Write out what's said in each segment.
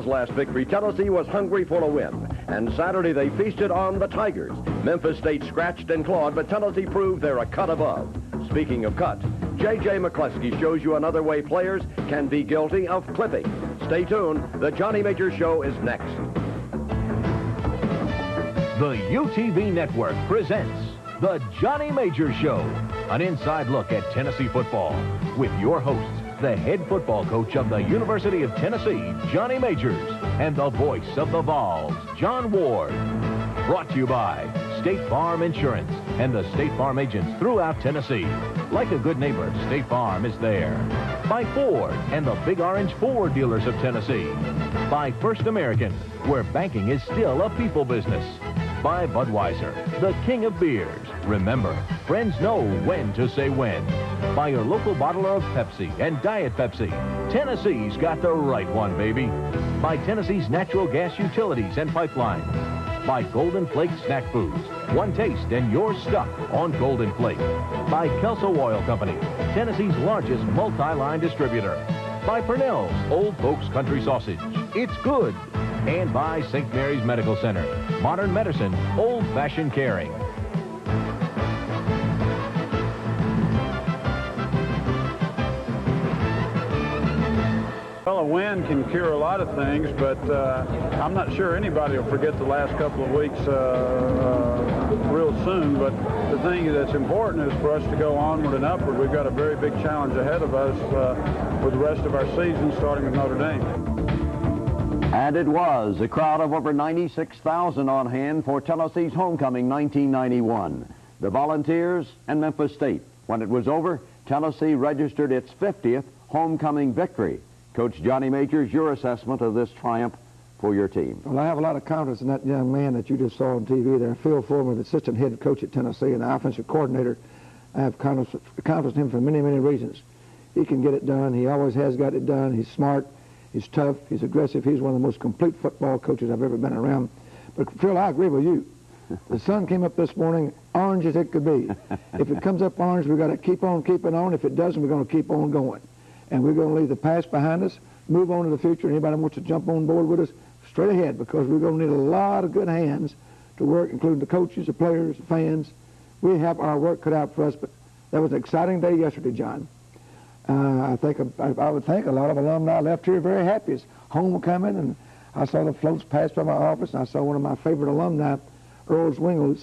Last victory, Tennessee was hungry for a win, and Saturday they feasted on the Tigers. Memphis State scratched and clawed, but Tennessee proved they're a cut above. Speaking of cut, J.J. McCluskey shows you another way players can be guilty of clipping. Stay tuned. The Johnny Major Show is next. The UTV Network presents The Johnny Major Show, an inside look at Tennessee football with your hosts, the head football coach of the University of Tennessee, Johnny Majors, and the voice of the Vols, John Ward. Brought to you by State Farm Insurance and the State Farm agents throughout Tennessee. Like a good neighbor, State Farm is there. By Ford and the Big Orange Ford dealers of Tennessee. By First American, where banking is still a people business. By Budweiser, the king of beers. Remember, friends know when to say when. By your local bottler of Pepsi and Diet Pepsi. Tennessee's got the right one, baby. By Tennessee's natural gas utilities and pipelines. By Golden Flake Snack Foods. One taste and you're stuck on Golden Flake. By Kelso Oil Company, Tennessee's largest multi-line distributor. By Purnell's Old Folks Country Sausage. It's good. And by St. Mary's Medical Center. Modern medicine, old-fashioned caring. Well, a win can cure a lot of things, but I'm not sure anybody will forget the last couple of weeks real soon. But the thing that's important is for us to go onward and upward. We've got a very big challenge ahead of us with the rest of our season, starting with Notre Dame. And it was a crowd of over 96,000 on hand for Tennessee's homecoming 1991. The Volunteers and Memphis State. When it was over, Tennessee registered its 50th homecoming victory. Coach Johnny Majors, your assessment of this triumph for your team. Well, I have a lot of confidence in that young man that you just saw on TV there, Phil Foreman, the assistant head coach at Tennessee and the offensive coordinator. I have confidence in him for many, many reasons. He can get it done. He always has got it done. He's smart. He's tough. He's aggressive. He's one of the most complete football coaches I've ever been around. But, Phil, I agree with you. The sun came up this morning orange as it could be. If it comes up orange, we've got to keep on keeping on. If it doesn't, we're going to keep on going. And we're going to leave the past behind us, move on to the future. Anybody wants to jump on board with us, straight ahead, because we're going to need a lot of good hands to work, including the coaches, the players, the fans. We have our work cut out for us, but that was an exciting day yesterday, John. I would think a lot of alumni left here very happy. It's homecoming, and I saw the floats pass by my office, and I saw one of my favorite alumni, Earl Zwingli.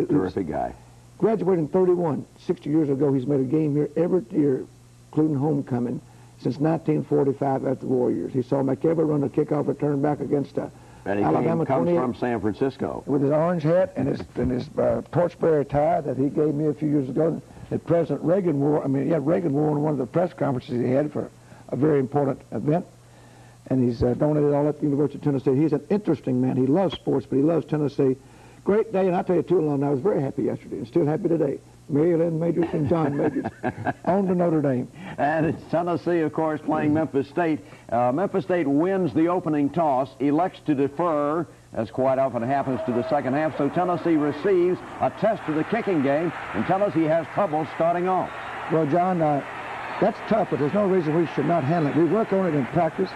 Terrific guy. Graduating 31, 60 years ago, he's made a game here every year, including homecoming, since 1945 at the Warriors. He saw McEver run a kickoff return back against Alabama. Comes from San Francisco. With his orange hat and his torchbearer tie that he gave me a few years ago, that President Reagan wore. Reagan wore in one of the press conferences he had for a very important event. And he's donated all at the University of Tennessee. He's an interesting man. He loves sports, but he loves Tennessee. Great day, and I tell you, two alumni, I was very happy yesterday, and still happy today. Mary Lynn Majors and John Majors. On to Notre Dame. And it's Tennessee, of course, playing Memphis State. Memphis State wins the opening toss, elects to defer, as quite often happens, to the second half. So Tennessee receives a test of the kicking game, and Tennessee has trouble starting off. Well, John, that's tough, but there's no reason we should not handle it. We work on it in practice,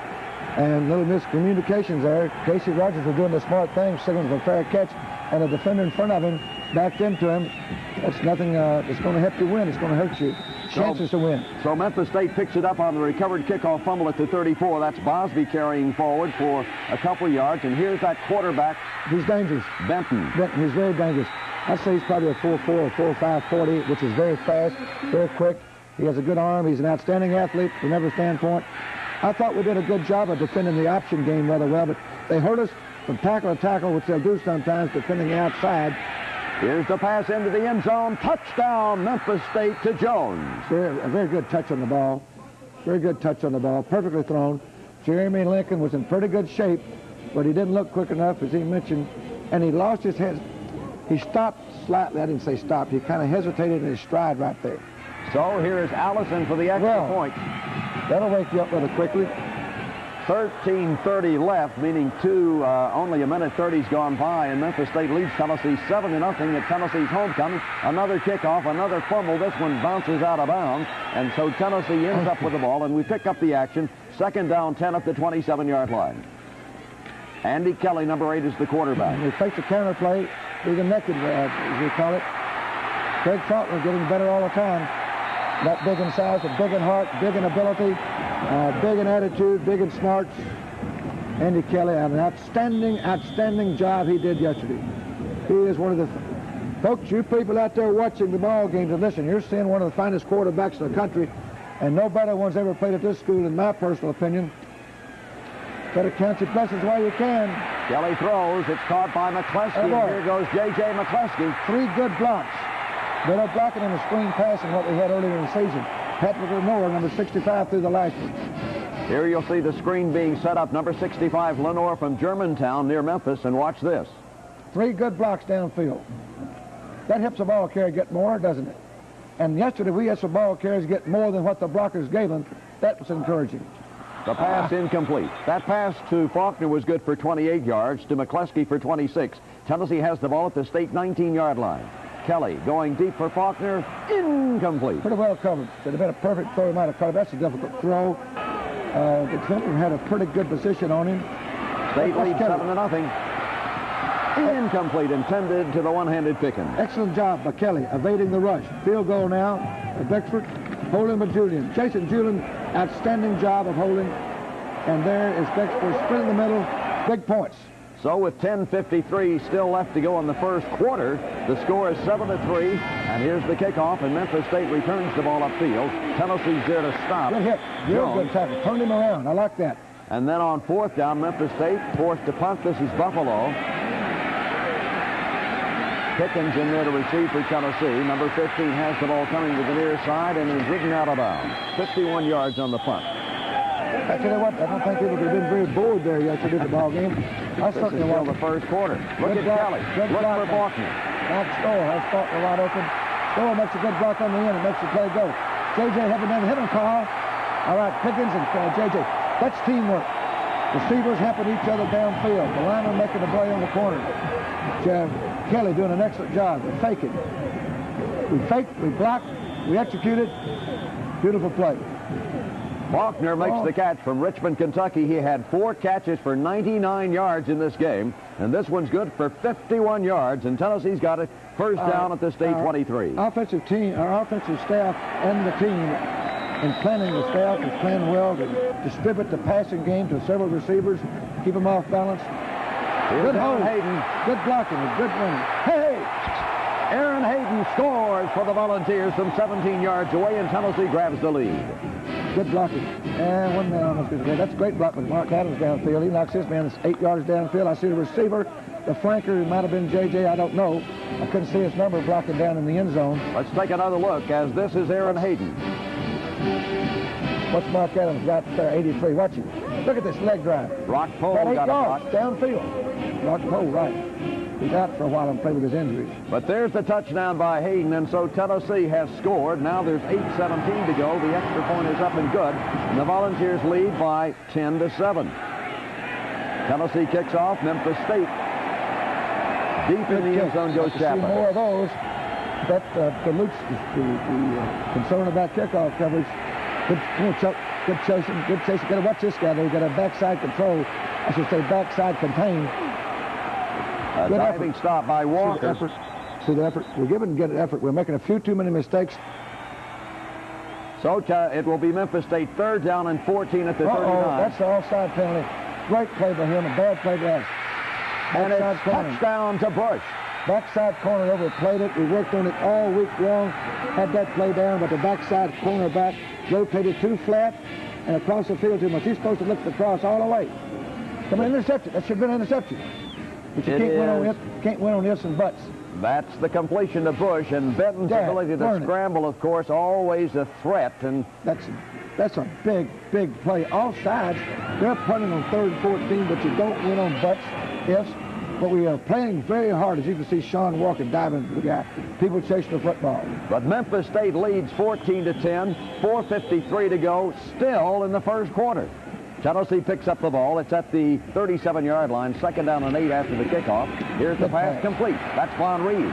and little miscommunications there. Casey Rogers was doing the smart thing, signaling for a fair catch, and the defender in front of him backed into him. That's nothing that's going to help you win. It's going to hurt you. Chances to win. So Memphis State picks it up on the recovered kickoff fumble at the 34. That's Bosby carrying forward for a couple yards. And here's that quarterback. He's dangerous. Benton. He's very dangerous. I'd say he's probably a 4.4 or 4.5 40, which is very fast, very quick. He has a good arm. He's an outstanding athlete from every standpoint. I thought we did a good job of defending the option game rather well, but they hurt us from tackle to tackle, which they'll do sometimes, defending the outside. Here's the pass into the end zone. Touchdown, Memphis State to Jones. A very good touch on the ball. Very good touch on the ball. Perfectly thrown. Jeremy Lincoln was in pretty good shape, but he didn't look quick enough, as he mentioned, and he lost his head. He stopped slightly. I didn't say stopped. He kind of hesitated in his stride right there. So here is Allison for the extra point. That'll wake you up rather quickly. 13:30 left, meaning only a minute 30's gone by, and Memphis State leads Tennessee 7-0 at Tennessee's homecoming. Another kickoff, another fumble. This one bounces out of bounds, and so Tennessee ends up with the ball, and we pick up the action. Second down, 10 at the 27-yard line. Andy Kelly, number 8, is the quarterback. He fakes a counter play. He's a naked, as we call it. Craig Faulkner getting better all the time. Not big in size, but big in heart, big in ability, big in attitude, big in smarts. Andy Kelly, an outstanding job he did yesterday. He is one of the... Folks, you people out there watching the ball games, and listen, you're seeing one of the finest quarterbacks in the country, and no better one's ever played at this school, in my personal opinion. Better count your blessings while you can. Kelly throws. It's caught by McCleskey. And here goes J.J. McCleskey. 3 good blocks. Better blocking in the screen pass than what we had earlier in the season. Patrick Lenore, number 65, through the last one. Here you'll see the screen being set up. Number 65, Lenore from Germantown near Memphis. And watch this. 3 good blocks downfield. That helps the ball carrier get more, doesn't it? And yesterday we had some ball carriers get more than what the blockers gave them. That was encouraging. The pass incomplete. That pass to Faulkner was good for 28 yards, to McCleskey for 26. Tennessee has the ball at the state 19-yard line. Kelly going deep for Faulkner, incomplete. Pretty well covered. Should have been a perfect throw. He might have caught it. That's a difficult throw. The Clinton had a pretty good position on him. State leads 7-0. Incomplete, intended to the one-handed Pickens. Excellent job by Kelly, evading the rush. Field goal now for Beckford. Holding by Julian. Jason Julian, outstanding job of holding. And there is Beckford, sprint in the middle, big points. So with 10:53 still left to go in the first quarter, the score is 7-3. And here's the kickoff, and Memphis State returns the ball upfield. Tennessee's there to stop. Good hit. Real good tackle. Turned him around. I like that. And then on 4th down, Memphis State forced to punt. This is Buffalo. Pickens in there to receive for Tennessee. Number 15 has the ball coming to the near side and is ridden out of bounds. 51 yards on the punt. I tell you what, I don't think people have been very bored there yesterday at the ball game. I certainly want the first quarter. Look at Kelly. Look for Faulkner. Now Stoll has Faulkner wide open. Stoll makes a good block on the end and makes the play go. J.J. having another hit on call. All right, Pickens and J.J. That's teamwork. Receivers helping each other downfield. The lineman making the play on the corner. Kelly doing an excellent job. We fake it. We faked, we blocked, we executed. Beautiful play. Faulkner makes the catch from Richmond, Kentucky. He had 4 catches for 99 yards in this game, and this one's good for 51 yards, and Tennessee's got it first down at the state 23. Our offensive staff and the team in planning the staff is playing well to distribute the passing game to several receivers, keep them off balance. Good hold. Hayden. Good blocking and good running. Hey! Aaron Hayden scores for the Volunteers from 17 yards away, and Tennessee grabs the lead. Good blocking. And one man almost gets away. That's a great block with Mark Adams downfield. He knocks his man 8 yards downfield. I see the receiver, the flanker, it might have been J.J., I don't know. I couldn't see his number blocking down in the end zone. Let's take another look, as this is Aaron Hayden. What's Mark Adams got there, 83? Watch him. Look at this leg drive. Rock Poe got 8 got yards a block. downfield. Rock Poe, right. He's out for a while and played with his injuries. But there's the touchdown by Hayden, and so Tennessee has scored. Now there's 8:17 to go. The extra point is up and good, and the Volunteers lead by 10-7. Tennessee kicks off. Memphis State deep in the end zone goes Chapman. See more of those. That dilutes the concern about kickoff coverage. Good chasing. Got to watch this guy. They've got a backside control. I should say backside contain. A diving stop by Walker. See the effort. We're giving good effort. We're making a few too many mistakes. So it will be Memphis State 3rd down and 14 at the 39. That's the offside penalty. Great play by him, a bad play by us. And it's touchdown to Bush. Backside corner overplayed it. We worked on it all week long. Had that play down, but the backside cornerback rotated too flat and across the field too much. He's supposed to look the cross all the way. Come on, interception. That should have been an interception. But you can't win on ifs and buts. That's the completion to Bush, and Benton's ability to scramble, of course, always a threat. And that's a big play. Offsides, they're punting on 3rd and 14, but you don't win on buts, ifs. But we are playing very hard, as you can see Sean Walker diving for the guy. People chasing the football. But Memphis State leads 14-10, 4:53 to go, still in the first quarter. Tennessee picks up the ball. It's at the 37-yard line, 2nd down and 8 after the kickoff. Here's the pass complete. That's Von Reeves.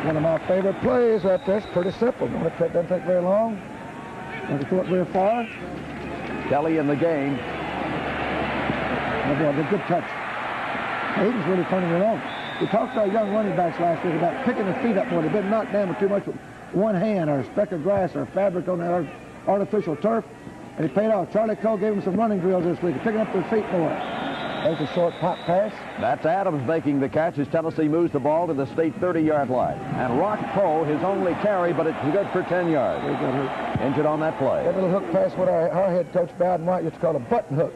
One of my favorite plays right there. It's pretty simple. It doesn't take very long. Doesn't throw it very far. Kelly in the game. A good touch. Hayden's really turning it on. We talked to our young running backs last week about picking their feet up more. They've been knocked down with too much with one hand or a speck of grass or fabric on that artificial turf, and he paid off. Charlie Cole gave him some running drills this week, picking up their feet more. There's a short pop pass. That's Adams making the catch as Tennessee moves the ball to the state 30-yard line. And Rock Poe, his only carry, but it's good for 10 yards. Injured on that play. That little hook pass, what our head coach, Bowden White, used to call a button hook.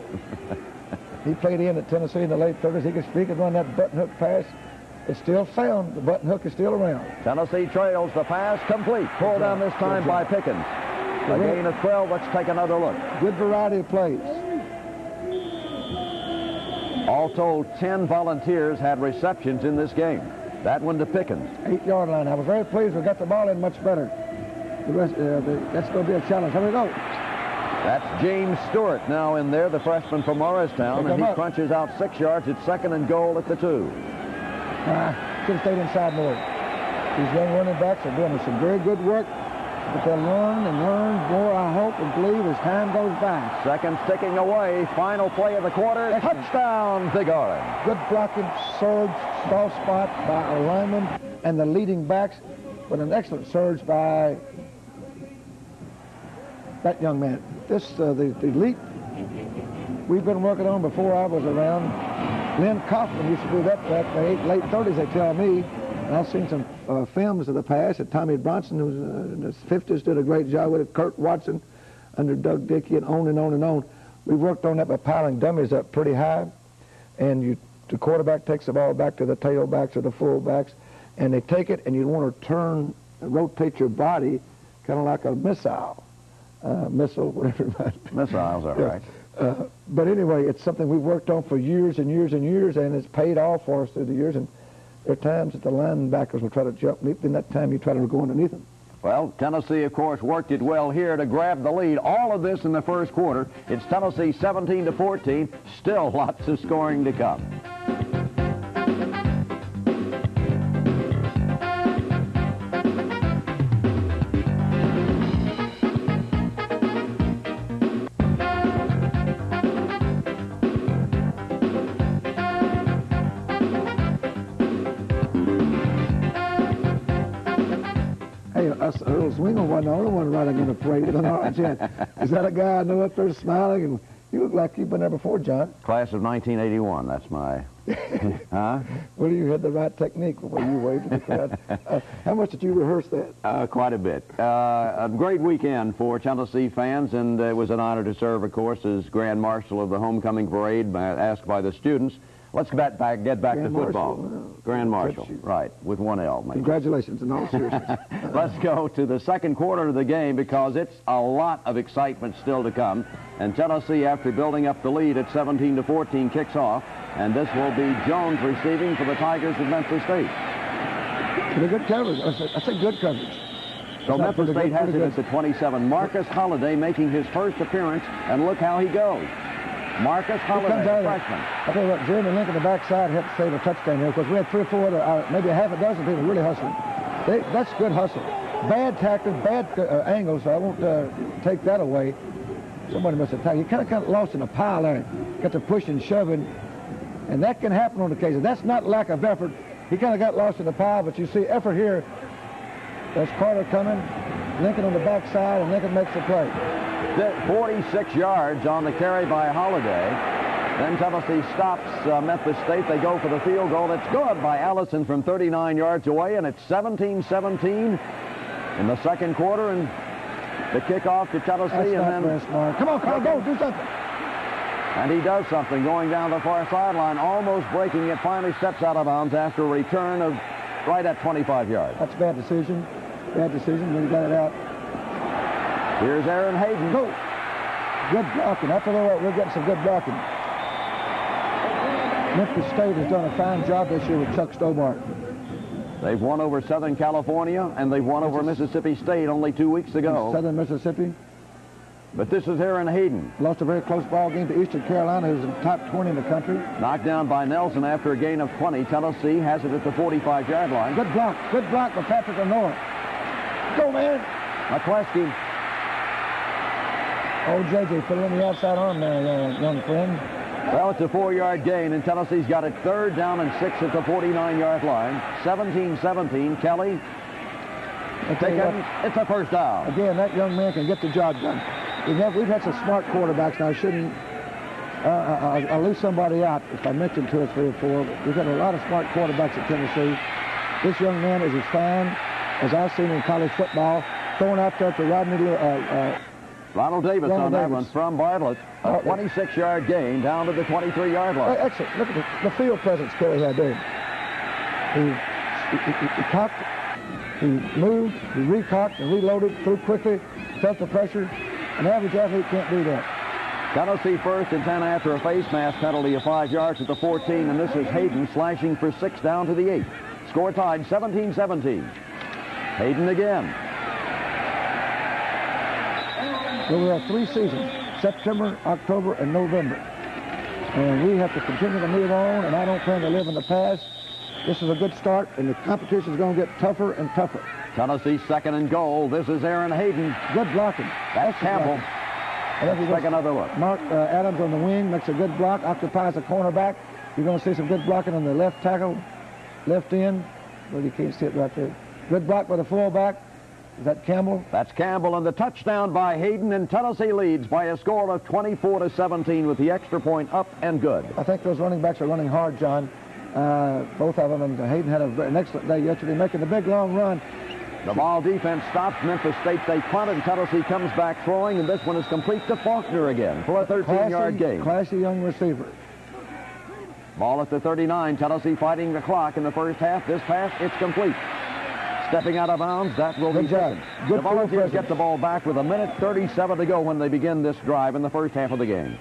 He played in at Tennessee in the late 30s. He could run that button hook pass. It's still found. The button hook is still around. Tennessee trails. The pass complete. Pulled down this time by Pickens. A gain of 12. Let's take another look. Good variety of plays. All told, 10 Volunteers had receptions in this game. That one to Pickens. 8-yard line. I was very pleased. We got the ball in much better. The rest, that's going to be a challenge. Here we go. That's James Stewart now in there, the freshman from Morristown, and he crunches out 6 yards. It's 2nd and goal at the 2. Should have stayed inside more. These young running backs are doing some very good work, but they'll learn and learn more, I hope and believe, as time goes by. Seconds ticking away. Final play of the quarter. Touchdown, Big Orange. Good blocking, surge, soft spot by our linemen and the leading backs, but an excellent surge by that young man. This, the leap we've been working on before I was around. Lynn Kaufman used to do that back in the late 30s, they tell me. And I've seen some films of the past. And Tommy Bronson, who was in his 50s, did a great job with it. Kurt Watson under Doug Dickey, and on and on and on. We worked on that by piling dummies up pretty high. And the quarterback takes the ball back to the tailbacks or the fullbacks, and they take it, and you want to rotate your body kind of like a missile, whatever it might be. Missiles, all right. But anyway, it's something we've worked on for years and years and years, and it's paid off for us through the years. And there are times that the linebackers will try to jump, and in that time you try to go underneath them. Well, Tennessee, of course, worked it well here to grab the lead. All of this in the first quarter. It's Tennessee 17-14. Still lots of scoring to come. Earl Swingle wasn't the only one riding in the parade with an orange hat. Is that a guy I know up there smiling? And you look like you've been there before, John. Class of 1981, that's my... Huh? Well, you had the right technique when you waved at the crowd. How much did you rehearse that? Quite a bit. A great weekend for Tennessee fans, and it was an honor to serve, of course, as Grand Marshal of the homecoming parade, asked by the students. Let's get back to football. Grand Marshal, right, with one L. Maybe. Congratulations in all seriousness. Let's go to the second quarter of the game because it's a lot of excitement still to come. And Tennessee, after building up the lead at 17-14, kicks off. And this will be Jones receiving for the Tigers of Memphis State. Pretty good coverage. I say good coverage. So Memphis State has it at the 27. Marcus Holliday making his first appearance, and look how he goes. Marcus Holliday, freshman. I tell you what, Jeremy Link on the backside helped save a touchdown here because we had 3 or 4 other, maybe a half a dozen people really hustling. That's good hustle. Bad tactics, bad angles, so I won't take that away. Somebody must have tagged. He kind of lost in a pile there. Got to push and shoving, and that can happen on occasion. That's not lack of effort. He kind of got lost in the pile, but you see effort here. That's Carter coming, Lincoln on the backside, and Lincoln makes the play. 46 yards on the carry by Holliday. Then Tennessee stops Memphis State. They go for the field goal. It's good by Allison from 39 yards away, and it's 17-17 in the second quarter, and the kickoff to Tennessee. Come on, Carl, go, do something. And he does something, going down the far sideline, almost breaking it, finally steps out of bounds after a return of right at 25 yards. That's a bad decision. Bad decision when he got it out. Here's Aaron Hayden. Go. Good blocking. After that, we're getting some good blocking. Memphis State has done a fine job this year with Chuck Stobart. They've won over Southern California, and they've won over Mississippi State only 2 weeks ago. Southern Mississippi. But this is Aaron Hayden. Lost a very close ball game to Eastern Carolina, who's in the top 20 in the country. Knocked down by Nelson after a gain of 20. Tennessee has it at the 45-yard line. Good block by Patrick Lenore. Go, man. McCleskey. Old J.J. put it on the outside arm there, young friend. Well, it's a 4-yard gain, and Tennessee's got it 3rd down and 6 at the 49-yard line. 17-17. Kelly taken. It's a 1st down. Again, that young man can get the job done. We've had some smart quarterbacks, and I shouldn't. I'll leave somebody out if I mention 2 or 3 or 4. But we've got a lot of smart quarterbacks at Tennessee. This young man is as fine as I've seen in college football, throwing out there to Ronald Davis on that one from Bartlett. A 26-yard gain down to the 23-yard line. Excellent. Look at the field presence Kelly had there. He cocked, he moved, he recocked and reloaded, threw quickly, felt the pressure. An average athlete can't do that. Tennessee 1st and 10 after a face mask penalty of 5 yards at the 14, and this is Hayden slashing for 6 down to the 8. Score tied 17-17. Hayden again. So we have 3 seasons, September, October, and November. And we have to continue to move on, and I don't plan to live in the past. This is a good start, and the competition is going to get tougher and tougher. Tennessee 2nd and goal. This is Aaron Hayden. Good blocking. That's Campbell. Let's take another look. Mark Adams on the wing makes a good block, occupies the cornerback. You're going to see some good blocking on the left tackle, left end. Well, you can't see it right there. Good block by the fullback. Is that Campbell? That's Campbell, and the touchdown by Hayden, and Tennessee leads by a score of 24-17 with the extra point up and good. I think those running backs are running hard, John. Both of them, and Hayden had an excellent day yesterday, making a big long run. The ball defense stops Memphis State. They punt, and Tennessee comes back throwing, and this one is complete to Faulkner again for a 13-yard gain. Classy young receiver. Ball at the 39. Tennessee fighting the clock in the first half. This pass, it's complete. Stepping out of bounds, that will be taken. The Volunteers get the ball back with 1:37 to go when they begin this drive in the first half of the game.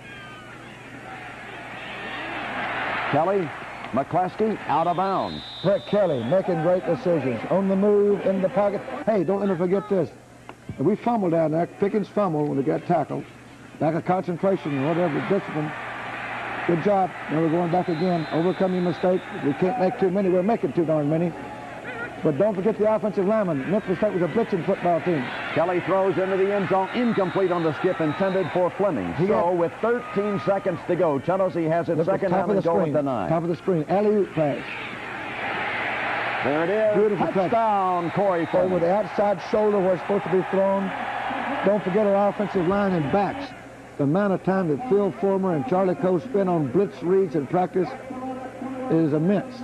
Kelly, McCleskey, out of bounds. Brett Kelly making great decisions. On the move, in the pocket. Hey, don't let me forget this. We fumbled down there. Pickens fumbled when they got tackled. Lack of concentration or whatever, discipline. Good job. Now we're going back again. Overcome your mistake. We can't make too many. We're making too darn many. But don't forget the offensive lineman. Memphis State was a blitzing football team. Kelly throws into the end zone, incomplete on the skip, intended for Fleming. So with 13 seconds to go, Tennessee has its second down and goal at the 9. Top of the screen, alley-oop pass. There it is. Beautiful touchdown, Corey Fleming. Over the outside shoulder where it's supposed to be thrown. Don't forget our offensive line and backs. The amount of time that Phil Fulmer and Charlie Coe spent on blitz reads in practice is immense.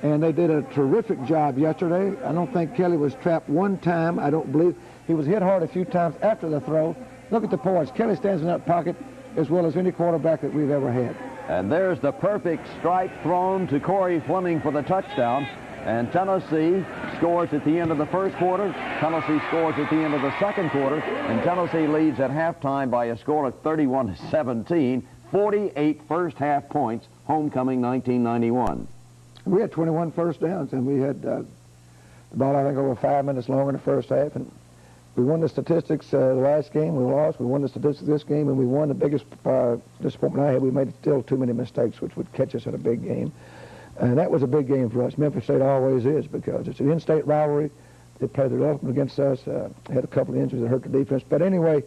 And they did a terrific job yesterday. I don't think Kelly was trapped one time. I don't believe. He was hit hard a few times after the throw. Look at the poise. Kelly stands in that pocket as well as any quarterback that we've ever had. And there's the perfect strike thrown to Corey Fleming for the touchdown. And Tennessee scores at the end of the first quarter. Tennessee scores at the end of the second quarter. And Tennessee leads at halftime by a score of 31-17. 48 first half points. Homecoming 1991. We had 21 first downs, and we had the ball, I think, over 5 minutes longer in the first half. And we won the statistics the last game. We lost. We won the statistics this game, and we won. The biggest disappointment I had, we made still too many mistakes, which would catch us in a big game. And that was a big game for us. Memphis State always is because it's an in-state rivalry. They played their ultimate against us. Had a couple of injuries that hurt the defense. But anyway,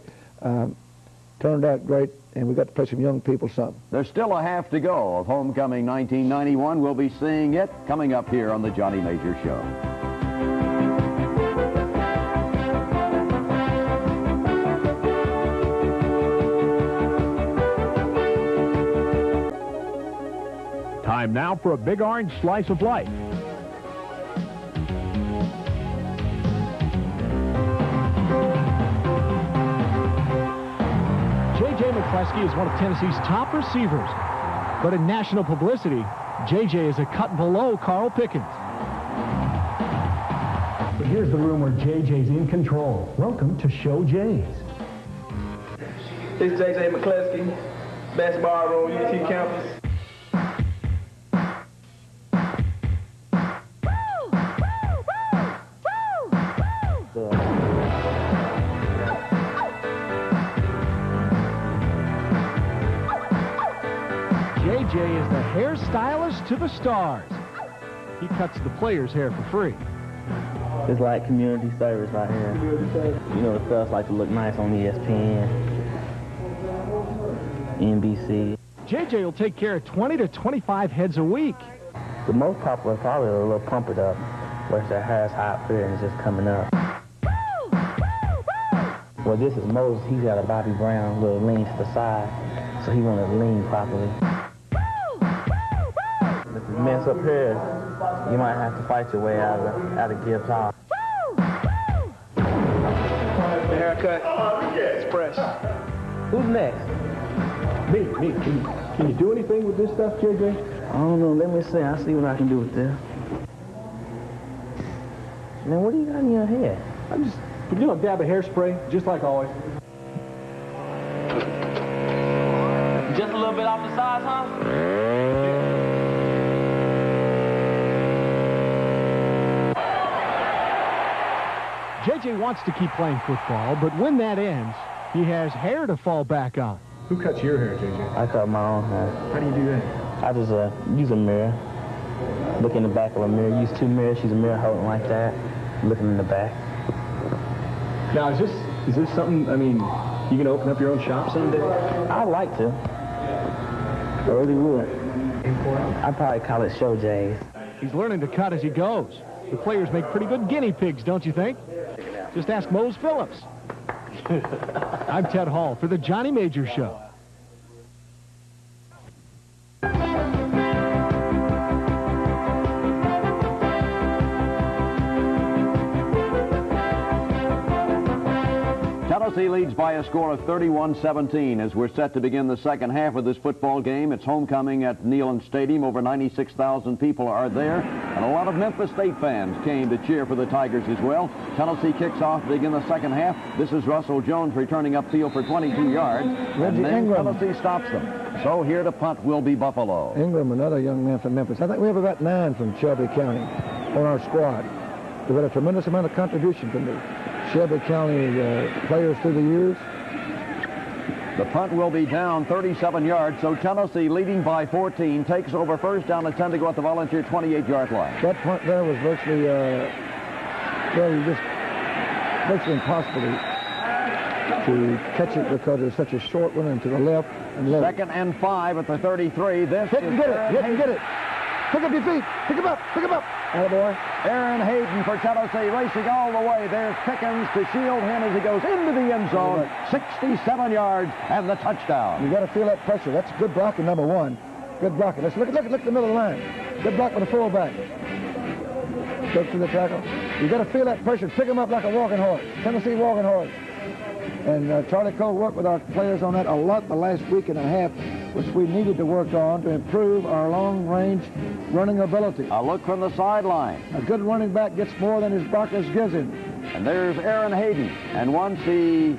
turned out great. And we got to play some young people something. There's still a half to go of Homecoming 1991. We'll be seeing it coming up here on the Johnny Major Show. Time now for a Big Orange Slice of Life. J.J. McCleskey is one of Tennessee's top receivers. But in national publicity, J.J. is a cut below Carl Pickens. But here's the room where J.J.'s in control. Welcome to Show J's. This is J.J. McCleskey, basketball room, UT campus. J.J. is the hairstylist to the stars. He cuts the players' hair for free. It's like community service right here. You know, the stuff like to look nice on ESPN, NBC. JJ will take care of 20 to 25 heads a week. The most popular probably a little Pump It Up, where their hair's high up here and it's just coming up. Well, this is Moses. He's got a Bobby Brown, little lean to the side, so he want to lean properly. If you mess up here, you might have to fight your way out of Gibbs Hall. The haircut, it's fresh. Who's next? Me. Can you do anything with this stuff, JJ? I don't know. Let me see. I'll see what I can do with this. Man, what do you got in your hair? I'm just, a dab of hairspray, just like always. Just a little bit off the sides, huh? JJ wants to keep playing football, but when that ends, he has hair to fall back on. Who cuts your hair, JJ? I cut my own hair. How do you do that? I just use a mirror. Look in the back of a mirror. Use two mirrors. Use a mirror holding like that. Looking in the back. Now, is this something, I mean, you gonna open up your own shop someday? I'd like to. I really would. I'd probably call it Show Jays. He's learning to cut as he goes. The players make pretty good guinea pigs, don't you think? Just ask Mose Phillips. I'm Ted Hall for the Johnny Major Show. Tennessee leads by a score of 31-17 as we're set to begin the second half of this football game. It's homecoming at Neyland Stadium. Over 96,000 people are there, and a lot of Memphis State fans came to cheer for the Tigers as well. Tennessee kicks off to begin the second half. This is Russell Jones returning upfield for 22 yards, and then Tennessee stops them. So here to punt will be Buffalo. Ingram, another young man from Memphis. I think we have about 9 from Shelby County on our squad. They've had a tremendous amount of contribution from the Shelby County players through the years. The punt will be down 37 yards, so Tennessee, leading by 14, takes over first down and 10 to go at the Volunteer 28-yard line. That punt there was virtually, virtually impossible to catch it because it's such a short one and to the left and left. Second and 5 at the 33. This hit and get it. Hit and get it. Pick up your feet. Pick him up. Pick him up. Attaboy. Aaron Hayden for Tennessee racing all the way. There's Pickens to shield him as he goes into the end zone. 67 yards and the touchdown. You got to feel that pressure. That's good blocking, number one. Good blocking. Let's look at the middle of the line. Good block with the fullback. Take to the tackle. You got to feel that pressure. Pick him up like a walking horse. Tennessee walking horse. And Charlie Cole worked with our players on that a lot the last week and a half, which we needed to work on to improve our long-range running ability. A look from the sideline. A good running back gets more than his blockers gives him. And there's Aaron Hayden. And once he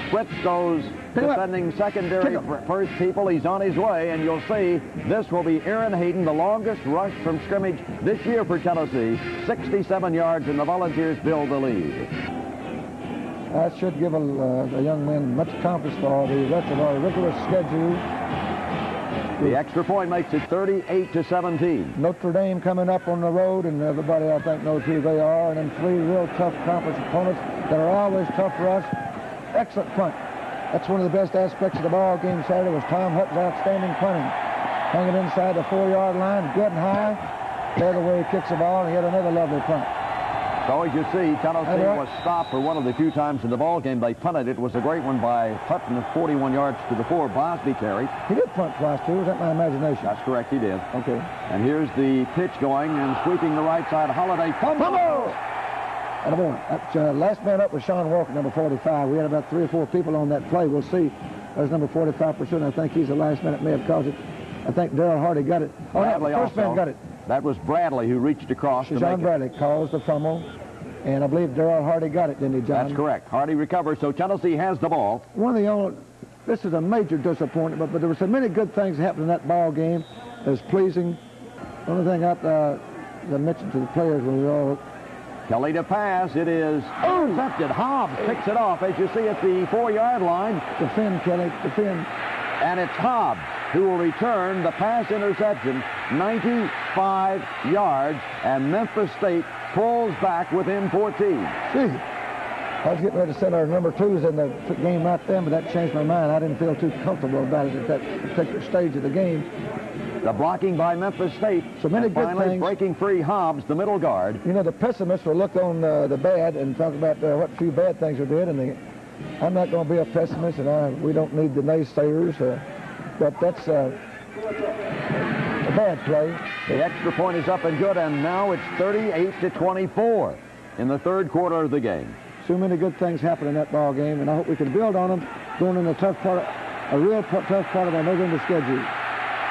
splits those defending secondary first people, he's on his way. And you'll see this will be Aaron Hayden, the longest rush from scrimmage this year for Tennessee. 67 yards, and the Volunteers build the lead. That should give a young man much confidence for the rest of our rigorous schedule. The extra point makes it 38-17. Notre Dame coming up on the road, and everybody I think knows who they are, and then 3 real tough conference opponents that are always tough for us. Excellent punt. That's one of the best aspects of the ball game Saturday was Tom Hutton's outstanding punting. Hanging inside the 4-yard line, good and high. There the way he kicks the ball, and he had another lovely punt. So as you see, Tennessee was stopped for one of the few times in the ball game they punted. It was a great one by Hutton of 41 yards to the 4. Bosby carried. He did punt twice, too. Was that my imagination? That's correct, he did. Okay. And here's the pitch going and sweeping the right side. Holiday fumble! Attaboy. That last man up was Sean Walker, number 45. We had about 3 or 4 people on that play. We'll see. There's number 45%. I think he's the last man that may have caused it. I think Darrell Hardy got it. Oh, no, the first man got it. That was Bradley who reached across to make it. John Bradley caused the fumble. And I believe Darrell Hardy got it, didn't he, John? That's correct. Hardy recovers, so Tennessee has the ball. One of the only, this is a major disappointment, but there were so many good things that happened in that ball game. It was pleasing. The only thing I mentioned to the players was all. Kelly to pass. It is intercepted. Hobbs picks it off, as you see at the 4-yard line. Defend, Kelly, defend. And it's Hobbs who will return the pass interception, 95 yards, and Memphis State pulls back within 14. Gee, I was getting ready to send our number 2s in the game right then, but that changed my mind. I didn't feel too comfortable about it at that particular stage of the game. The blocking by Memphis State. So many and good finally things. Breaking free Hobbs, the middle guard. You know, the pessimists will look on the bad and talk about what few bad things we did, and I'm not going to be a pessimist, and we don't need the naysayers, but that's a bad play. The extra point is up and good, and now it's 38-24 in the third quarter of the game. So many good things happen in that ball game, and I hope we can build on them going in the tough part, a real tough part of our November schedule.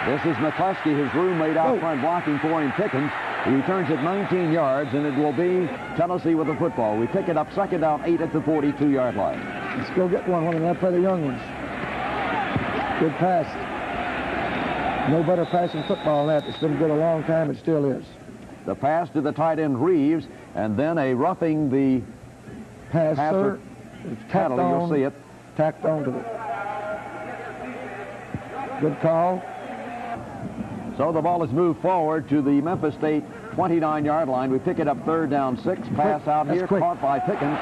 This is McCluskey, his roommate out front, blocking for him. Pickens. He returns at 19 yards, and it will be Tennessee with the football. We pick it up second down, 8 at the 42-yard line. Let's go get one when I play the young ones. Good pass. No better passing football than that. It's been good a long time. It still is. The pass to the tight end Reeves, and then a roughing the passer. Penalty, you'll see it. Tacked on to the. Good call. So the ball is moved forward to the Memphis State 29-yard line. We pick it up third down 6. Pass out here, caught by Pickens.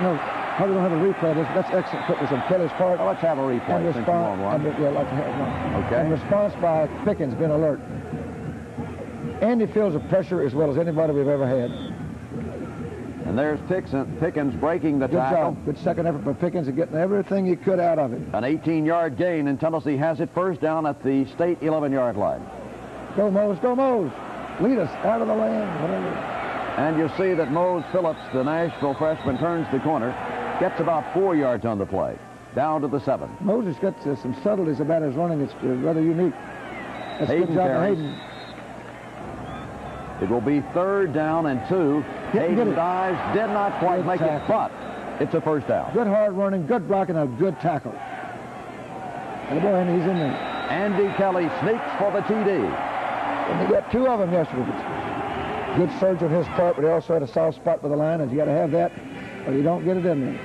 No, probably don't have a replay of this. That's excellent fitness on Kelly's part. Well, let's have a replay. And response, yeah, I'd like to have one. Okay. And response by Pickens been alert. Andy feels the pressure as well as anybody we've ever had. And there's Pickens breaking the tackle. Good job. Good second effort by Pickens and getting everything he could out of it. An 18-yard gain, and Tennessee has it first down at the state 11-yard line. Go, Mose. Go, Mose. Lead us out of the lane. Whatever. And you see that Mose Phillips, the Nashville freshman, turns the corner, gets about 4 yards on the play, down to the 7. Mose has got some subtleties about his running. It's rather unique. That's Hayden good job by carries. Hayden. It will be third down and 2. Hayden dives, did not quite make it, but it's a first down. Good hard running, good blocking, a good tackle. And boy, and he's in there. Andy Kelly sneaks for the TD. And he got 2 of them yesterday. Good surge on his part, but he also had a soft spot with the line, and you got to have that, or you don't get it in there.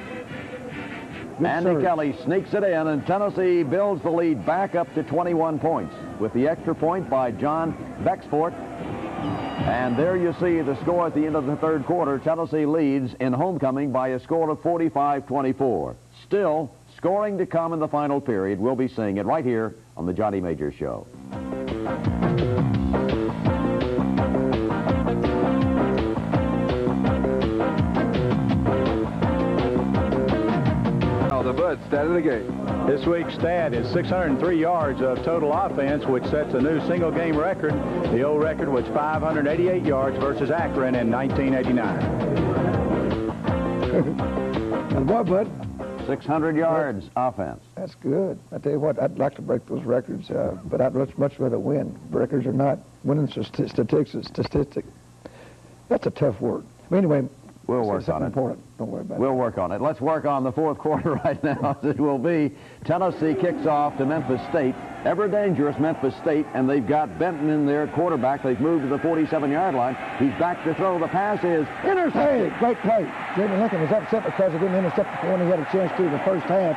Good Andy surge. Kelly sneaks it in, and Tennessee builds the lead back up to 21 points with the extra point by John Bexford. And there you see the score at the end of the third quarter. Tennessee leads in homecoming by a score of 45-24. Still, scoring to come in the final period. We'll be seeing it right here on the Johnny Majors Show. The Bud stat of the game. This week's stat is 603 yards of total offense, which sets a new single-game record. The old record was 588 yards versus Akron in 1989. And what, Bud? 600 yards offense. That's good. I tell you what, I'd like to break those records, but I'd much rather win. Records are not winning statistic. That's a tough word. But anyway, we'll work on it. Important. Don't worry about it. We'll work on it. Let's work on the fourth quarter right now. It will be Tennessee kicks off to Memphis State. Ever dangerous Memphis State, and they've got Benton in their quarterback. They've moved to the 47-yard line. He's back to throw. The pass is intercepted. Hey, great play. Jamie Lincoln was upset because he didn't intercept the one he had a chance to in the first half.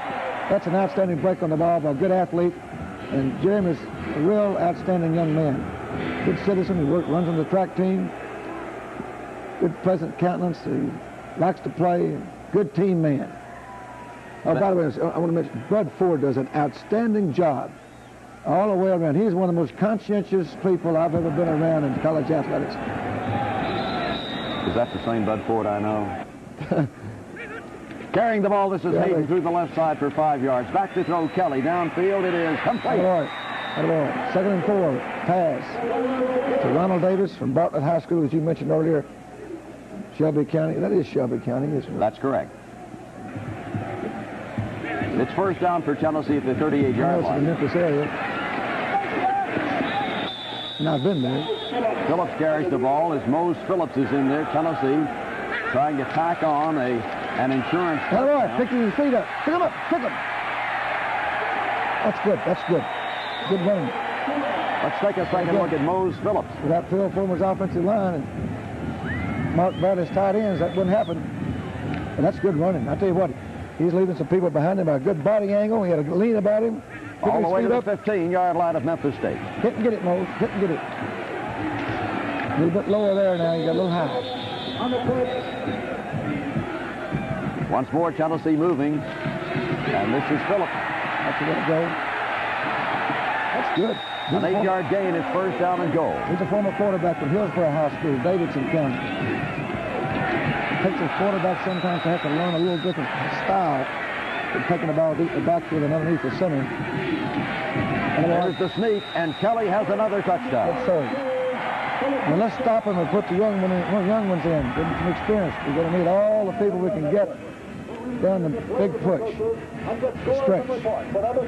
That's an outstanding break on the ball by a good athlete. And Jeremy's a real outstanding young man. Good citizen. He runs on the track team. Good, pleasant countenance. He likes to play. Good team man. Oh, by the way, I want to mention, Bud Ford does an outstanding job all the way around. He's one of the most conscientious people I've ever been around in college athletics. Is that the same Bud Ford I know? Carrying the ball, this is Hayden through the left side for 5 yards. Back to throw Kelly. Downfield, it is complete. Second and 4. Pass to Ronald Davis from Bartlett High School, as you mentioned earlier. Shelby County. That is Shelby County, isn't it? That's correct. It's first down for Tennessee at the 38-yard line. In the Memphis area. And I've been there. Phillips carries the ball as Mose Phillips is in there. Tennessee trying to tack on an insurance. All right, picking his feet up. Pick him up. Pick him. That's good. That's good. Good running. Let's take a second look at Mose Phillips. Without Phil Fulmer's offensive line and Mark Bradley's tight ends, that wouldn't happen. And that's good running. I tell you what, he's leaving some people behind him by a good body angle. He had a lean about him. All the way to the 15-yard line of Memphis State. Hit and get it, Mose. Hit and get it. A little bit lower there now. You got a little high. Once more, Tennessee moving. And this is Phillips. That's a good goal. That's good. An 8-yard gain is first down and goal. He's a former quarterback from Hillsborough High School, Davidson County. It takes a quarterback sometimes to have to learn a little different style than taking the ball deep in the backfield and underneath the center. And there's the sneak, and Kelly has another touchdown. Yes, sir. Now let's stop him and put the young ones in. Give them some experience. We're going to need all the people we can get down the big push. Stretch.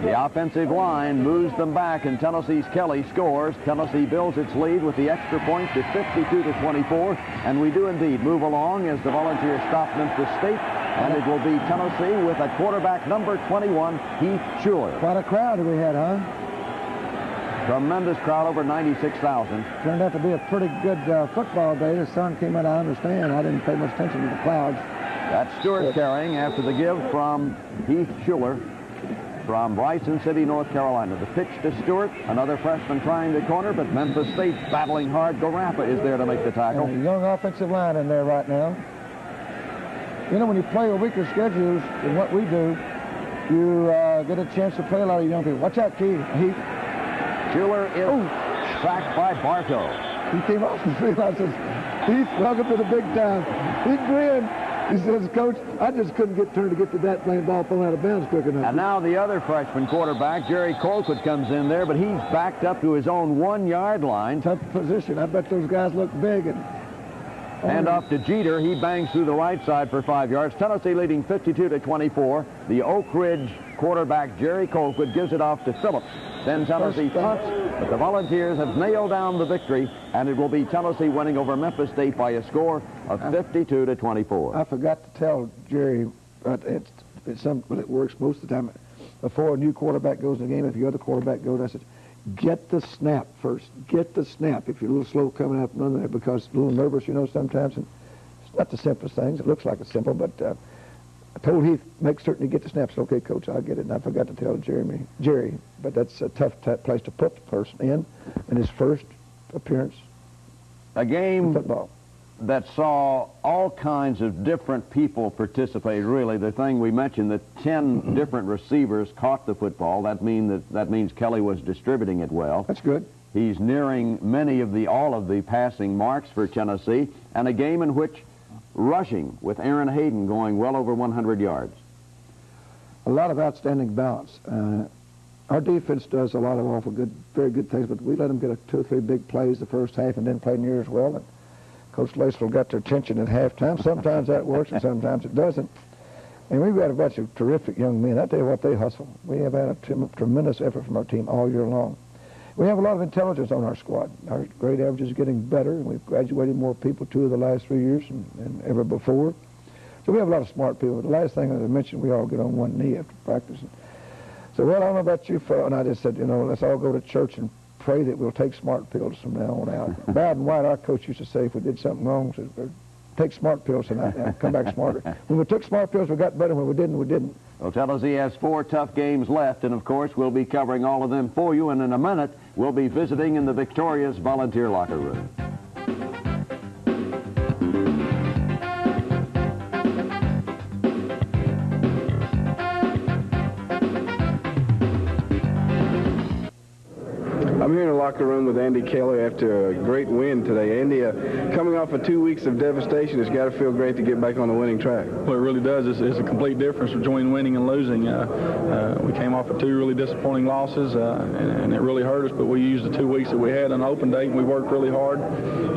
The offensive line moves them back, and Tennessee's Kelly scores. Tennessee builds its lead with the extra point to 52-24, and we do indeed move along as the Volunteers stop Memphis State, and it will be Tennessee with at quarterback number 21, Heath Schuler. Quite a crowd we had, huh? Tremendous crowd, over 96,000. Turned out to be a pretty good football day. The sun came out, I understand. I didn't pay much attention to the clouds. That's Stewart carrying after the give from Heath Schuler from Bryson City, North Carolina. The pitch to Stewart, another freshman trying the corner, but Memphis State battling hard. Garappa is there to make the tackle. And a young offensive line in there right now. You know, when you play a weaker schedules than what we do, you get a chance to play a lot of young people. Watch out, Heath. Schuler is sacked by Bartow. He came off the field. I said, Heath, welcome to the big time. He grinned. He says, Coach, I just couldn't get turned to get to that playing ball thrown out of bounds quick enough. And now the other freshman quarterback, Jerry Colquitt, comes in there, but he's backed up to his own 1-yard line. Tough position. I bet those guys look big. And off to Jeter. He bangs through the right side for 5 yards. Tennessee leading 52-24. The Oak Ridge quarterback, Jerry Colquitt, gives it off to Phillips. Then Tennessee punts, but the Volunteers have nailed down the victory, and it will be Tennessee winning over Memphis State by a score of 52-24. I forgot to tell Jerry, but it works most of the time. Before a new quarterback goes in the game, if your other quarterback goes, I said, get the snap first. Get the snap if you're a little slow coming up and under there, because a little nervous, you know, sometimes. And it's not the simplest things. It looks like it's simple, but I told Heath, make certain you get the snaps. Okay, Coach, I'll get it. And I forgot to tell Jerry, but that's a tough place to put the person in his first appearance. A game football that saw all kinds of different people participate, really. The thing we mentioned, that 10 different receivers caught the football. That means Kelly was distributing it well. That's good. He's nearing all of the passing marks for Tennessee, and a game in which rushing with Aaron Hayden going well over 100 yards. A lot of outstanding balance. Our defense does a lot of very good things, but we let them get 2 or 3 big plays the first half and then play near as well. And Coach Lacewell got their attention at halftime. Sometimes that works and sometimes it doesn't. And we've got a bunch of terrific young men. I tell you what, they hustle. We have had a tremendous effort from our team all year long. We have a lot of intelligence on our squad. Our grade average is getting better, and we've graduated more people 2 of the last 3 years than ever before. So we have a lot of smart people. The last thing, as I mentioned, we all get on one knee after practicing. So, well, I don't know about you, and I just said, you know, let's all go to church and pray that we'll take smart pills from now on out. Bowden White, our coach, used to say if we did something wrong, said, take smart pills and come back smarter. When we took smart pills, we got better. When we didn't, we didn't. Well, Tennessee has 4 tough games left, and of course we'll be covering all of them for you, and in a minute we'll be visiting in the victorious Volunteer locker room. I'm here in the locker room with Andy Kelly after a great win today. Andy, coming off of 2 weeks of devastation, it's got to feel great to get back on the winning track. Well, it really does. It's a complete difference between winning and losing. We came off of 2 really disappointing losses, and it really hurt us, but we used the 2 weeks that we had on open date, and we worked really hard.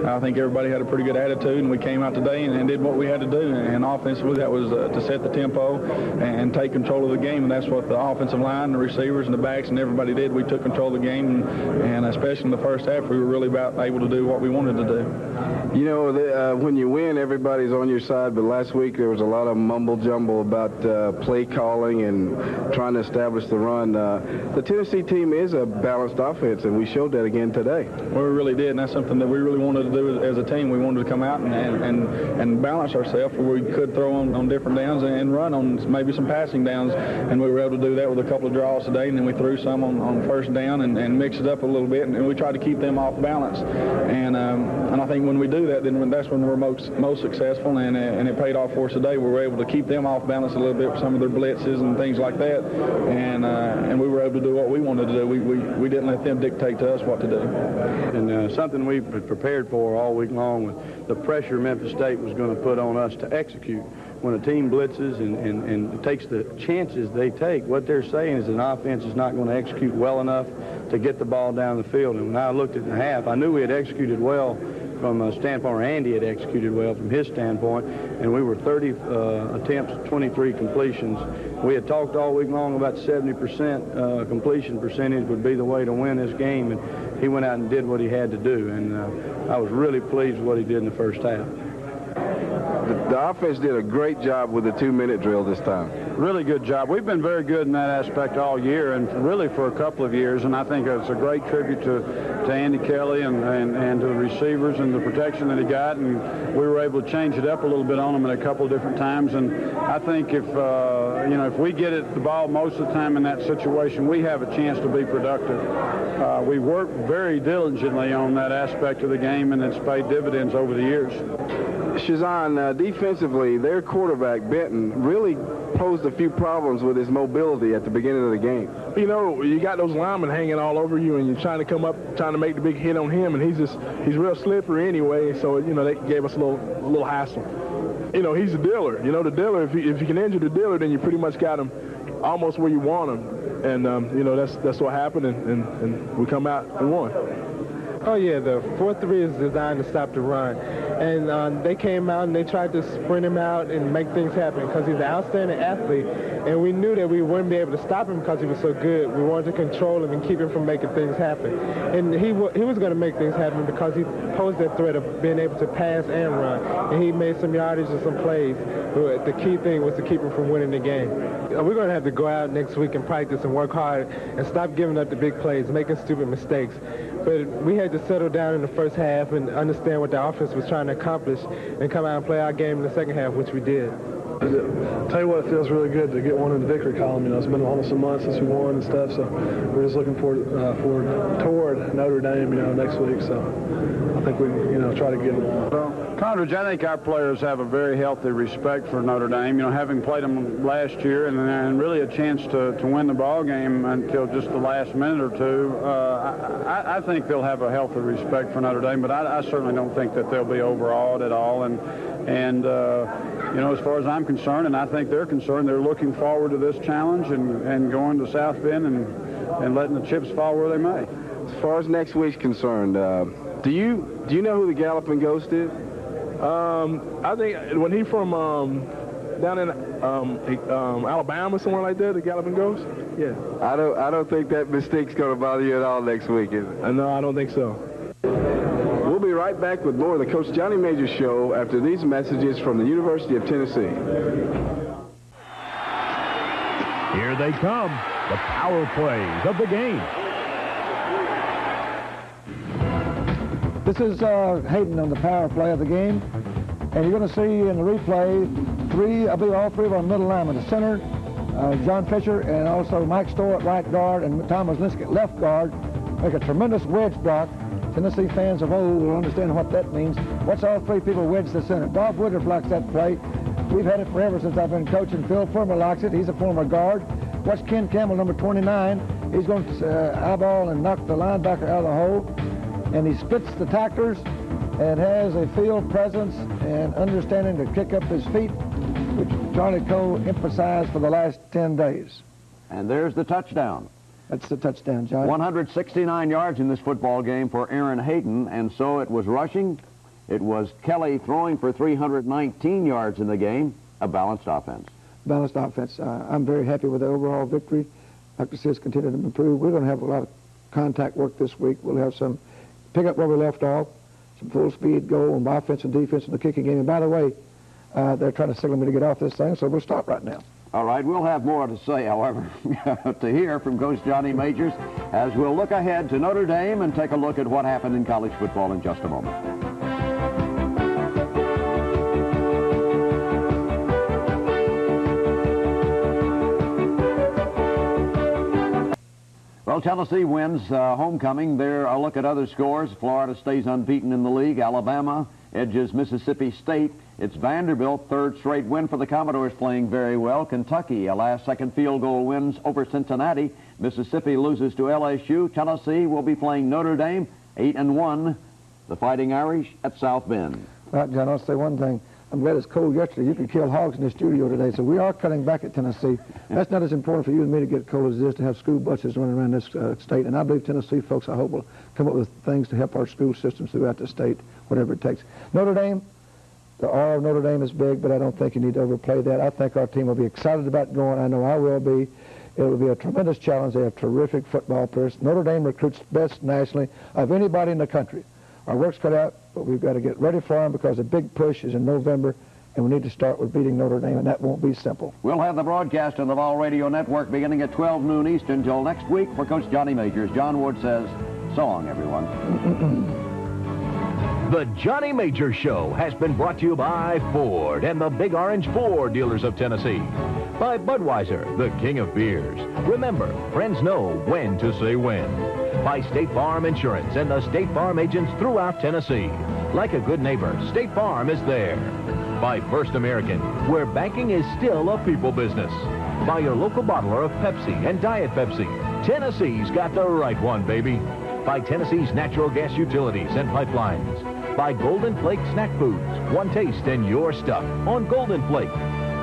I think everybody had a pretty good attitude, and we came out today and did what we had to do. And offensively, that was to set the tempo and take control of the game, and that's what the offensive line, the receivers, and the backs, and everybody did. We took control of the game, and especially in the first half, we were really about able to do what we wanted to do. You know, when you win, everybody's on your side, but last week there was a lot of mumble-jumble about play calling and trying to establish the run. The Tennessee team is a balanced offense, and we showed that again today. Well, we really did, and that's something that we really wanted to do as a team. We wanted to come out and balance ourselves where we could throw on different downs and run on maybe some passing downs, and we were able to do that with a couple of draws today, and then we threw some on first down and mixed it up a little little bit, and we try to keep them off balance. And I think when we do that, then that's when we're most successful, and it paid off for us today. We were able to keep them off balance a little bit with some of their blitzes and things like that, and we were able to do what we wanted to do. We didn't let them dictate to us what to do. And something we prepared for all week long was the pressure Memphis State was going to put on us to execute. When a team blitzes and takes the chances they take, what they're saying is an offense is not going to execute well enough to get the ball down the field. And when I looked at the half, I knew we had executed well from a standpoint, or Andy had executed well from his standpoint, and we were 30 attempts, 23 completions. We had talked all week long about 70% completion percentage would be the way to win this game, and he went out and did what he had to do, and I was really pleased with what he did in the first half. The offense did a great job with the 2-minute drill this time. Really good job. We've been very good in that aspect all year, and really for a couple of years, and I think it's a great tribute to Andy Kelly and to the receivers and the protection that he got, and we were able to change it up a little bit on them at a couple of different times. And I think if we get the ball most of the time in that situation, we have a chance to be productive. We worked very diligently on that aspect of the game, and it's paid dividends over the years. Shazan, defensively, their quarterback, Benton, really posed a few problems with his mobility at the beginning of the game. You know, you got those linemen hanging all over you, and you're trying to come up, trying to make the big hit on him, and he's real slippery anyway, so, you know, they gave us a little hassle. You know, he's a dealer. You know, the dealer, if you can injure the dealer, then you pretty much got him almost where you want him. And, you know, that's what happened, and we come out and won. Oh, yeah, the 4-3 is designed to stop the run. And they came out and they tried to sprint him out and make things happen because he's an outstanding athlete. And we knew that we wouldn't be able to stop him because he was so good. We wanted to control him and keep him from making things happen. And he was going to make things happen because he posed that threat of being able to pass and run. And he made some yardage and some plays. But the key thing was to keep him from winning the game. We're going to have to go out next week and practice and work hard and stop giving up the big plays, making stupid mistakes. But we had to settle down in the first half and understand what the offense was trying to accomplish and come out and play our game in the second half, which we did. Tell you what, it feels really good to get one in the victory column. You know, it's been almost a month since we won and stuff, so we're just looking forward toward Notre Dame, you know, next week. So I think we, you know, try to get it. Well, Condridge, I think our players have a very healthy respect for Notre Dame. You know, having played them last year and really a chance to win the ball game until just the last minute or two, I think they'll have a healthy respect for Notre Dame, but I certainly don't think that they'll be overawed at all. And you know, as far as I'm concerned, and I think they're concerned, they're looking forward to this challenge and going to South Bend and letting the chips fall where they may. As far as next week's concerned, do you know who the Galloping Ghost is? I think when he from down in Alabama, somewhere like that, the Galloping Ghost. Yeah. I don't think that mistake's going to bother you at all next week, is it? No, I don't think so. We'll be right back with more of the Coach Johnny Major Show after these messages from the University of Tennessee. Here they come, the power plays of the game. This is Hayden on the power play of the game. And you're going to see in the replay all three of our middle linemen, the center, John Fisher, and also Mike Storer at right guard, and Thomas Linsky at left guard, make a tremendous wedge block. Tennessee fans of old will understand what that means. Watch all three people wedge the center. Bob Woodruff likes that play. We've had it forever since I've been coaching. Phil Fulmer likes it. He's a former guard. Watch Ken Campbell, number 29. He's going to eyeball and knock the linebacker out of the hole. And he splits the tacklers and has a field presence and understanding to kick up his feet, which Charlie Cole emphasized for the last 10 days. And there's the touchdown. That's the touchdown, John. 169 yards in this football game for Aaron Hayden, and so it was rushing. It was Kelly throwing for 319 yards in the game, a balanced offense. Balanced offense. I'm very happy with the overall victory. Like I said, it's continued to improve. We're going to have a lot of contact work this week. We'll have some pick up where we left off, some full speed go on offense and defense in the kicking game. And by the way, they're trying to signal me to get off this thing, so we'll stop right now. All right, we'll have more to say, however, to hear from Coach Johnny Majors as we'll look ahead to Notre Dame and take a look at what happened in college football in just a moment. Well, Well, Tennessee wins homecoming. There, a look at other scores. Florida stays unbeaten in the league. Alabama edges Mississippi State. It's Vanderbilt, third straight win for the Commodores, playing very well. Kentucky, a last-second field goal wins over Cincinnati. Mississippi loses to LSU. Tennessee will be playing Notre Dame, 8-1. The Fighting Irish at South Bend. Right, John, I'll say one thing. I'm glad it's cold yesterday. You could kill hogs in the studio today, so we are cutting back at Tennessee. That's not as important for you and me to get cold as it is to have school buses running around this state. And I believe Tennessee folks, I hope, will come up with things to help our school systems throughout the state, whatever it takes. Notre Dame, the R of Notre Dame is big, but I don't think you need to overplay that. I think our team will be excited about going. I know I will be. It will be a tremendous challenge. They have terrific football players. Notre Dame recruits best nationally of anybody in the country. Our work's cut out, but we've got to get ready for them because the big push is in November, and we need to start with beating Notre Dame, and that won't be simple. We'll have the broadcast on the Vol Radio Network beginning at 12 noon Eastern until next week. For Coach Johnny Majors, John Wood says, so long, everyone. The Johnny Majors Show has been brought to you by Ford and the Big Orange Ford dealers of Tennessee. By Budweiser, the king of beers. Remember, friends know when to say when. By State Farm Insurance and the State Farm agents throughout Tennessee. Like a good neighbor, State Farm is there. By First American, where banking is still a people business. By your local bottler of Pepsi and Diet Pepsi. Tennessee's got the right one, baby. By Tennessee's natural gas utilities and pipelines. By Golden Flake Snack Foods. One taste and you're stuck on Golden Flake.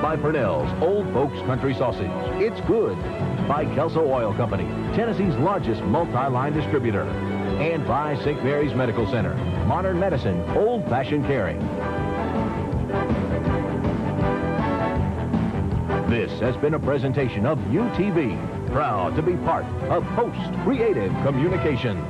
By Purnell's Old Folks Country Sausage. It's good. By Kelso Oil Company, Tennessee's largest multi-line distributor. And by St. Mary's Medical Center. Modern medicine, old-fashioned caring. This has been a presentation of UTV, proud to be part of Post Creative Communications.